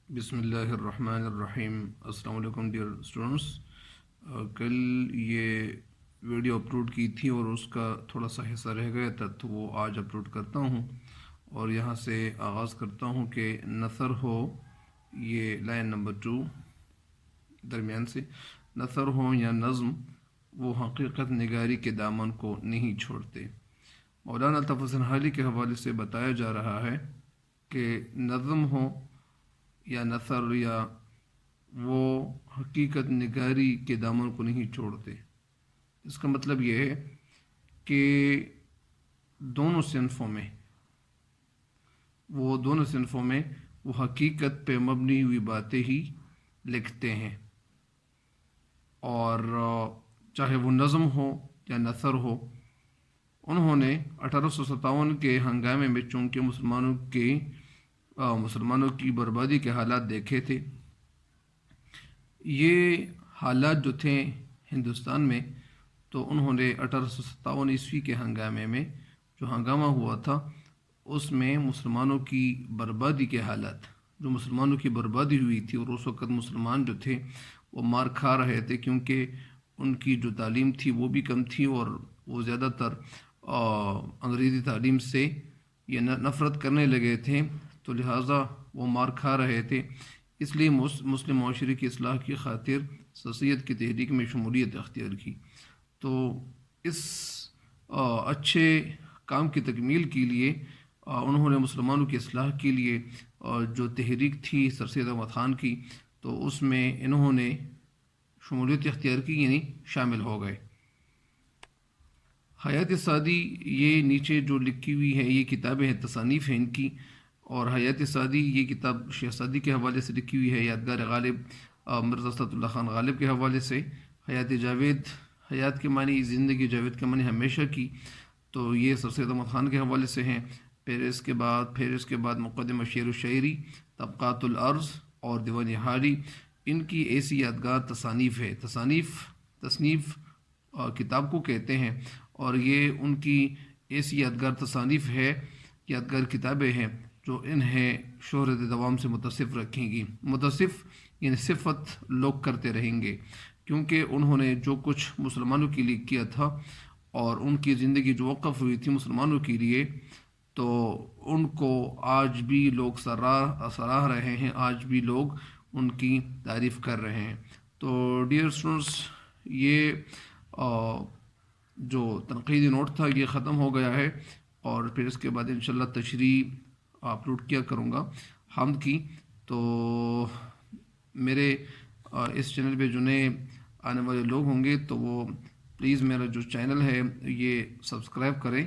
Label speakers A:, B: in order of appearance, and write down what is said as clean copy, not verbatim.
A: بسم اللہ الرحمن الرحیم۔ السلام علیکم ڈیئر اسٹوڈنٹس۔ کل یہ ویڈیو اپلوڈ کی تھی اور اس کا تھوڑا سا حصہ رہ گیا تھا، تو وہ آج اپلوڈ کرتا ہوں اور یہاں سے آغاز کرتا ہوں کہ نثر ہو، یہ لائن نمبر 2 درمیان سے، نثر ہو یا نظم، وہ حقیقت نگاری کے دامن کو نہیں چھوڑتے۔ مولانا الطاف حسین حالی کے حوالے سے بتایا جا رہا ہے کہ نظم ہو یا نثر یا وہ حقیقت نگاری کے دامن کو نہیں چھوڑتے۔ اس کا مطلب یہ ہے کہ دونوں صنفوں میں وہ حقیقت پہ مبنی ہوئی باتیں ہی لکھتے ہیں، اور چاہے وہ نظم ہو یا نثر ہو۔ انہوں نے 1857 کے ہنگامے میں چونکہ مسلمانوں کی بربادی کے حالات دیکھے تھے، یہ حالات جو تھے ہندوستان میں، تو انہوں نے 1857 عیسوی کے ہنگامے میں جو ہنگامہ ہوا تھا، اس میں مسلمانوں کی بربادی کے حالات، جو مسلمانوں کی بربادی ہوئی تھی، اور اس وقت مسلمان جو تھے وہ مار کھا رہے تھے، کیونکہ ان کی جو تعلیم تھی وہ بھی کم تھی، اور وہ زیادہ تر انگریزی تعلیم سے یہ نفرت کرنے لگے تھے، تو لہٰذا وہ مار کھا رہے تھے۔ اس لیے مسلم معاشرے کی اصلاح کی خاطر سید کی تحریک میں شمولیت اختیار کی۔ تو اس اچھے کام کی تکمیل کے لیے انہوں نے مسلمانوں کی اصلاح کے لیے جو تحریک تھی سر سید احمد خان کی، تو اس میں انہوں نے شمولیت اختیار کی، یعنی شامل ہو گئے۔ حیات سعدی، یہ نیچے جو لکھی ہوئی ہے یہ کتابیں ہیں، تصانیف ہیں ان کی، اور حیات سعدی یہ کتاب شیخ سعدی کے حوالے سے لکھی ہوئی ہے، یادگار غالب مرزا اسد اللہ خان غالب کے حوالے سے۔ حیات جاوید، حیات کے معنی زندگی، جاوید کے معنی ہمیشہ کی، تو یہ سر سید احمد خان کے حوالے سے ہیں۔ پھر اس کے بعد مقدمہ شعر و شاعری، طبقات الارض اور دیوان حالی، ان کی ایسی یادگار تصانیف ہے۔ تصنیف کتاب کو کہتے ہیں، اور یہ ان کی ایسی یادگار تصانیف ہے، یادگار کتابیں ہیں، جو انہیں شہرت دوام سے متصف رکھیں گی۔ متصف یعنی صفت لوگ کرتے رہیں گے، کیونکہ انہوں نے جو کچھ مسلمانوں کے لیے کیا تھا، اور ان کی زندگی جو وقف ہوئی تھی مسلمانوں کے لیے، تو ان کو آج بھی لوگ سراہ رہے ہیں، آج بھی لوگ ان کی تعریف کر رہے ہیں۔ تو ڈیئر اسٹوڈنٹس، یہ جو تنقیدی نوٹ تھا یہ ختم ہو گیا ہے، اور پھر اس کے بعد انشاءاللہ تشریح اپلوڈ کیا کروں گا حمد کی۔ تو میرے اس چینل پہ جو نئے آنے والے لوگ ہوں گے، تو وہ پلیز میرا جو چینل ہے یہ سبسکرائب کریں،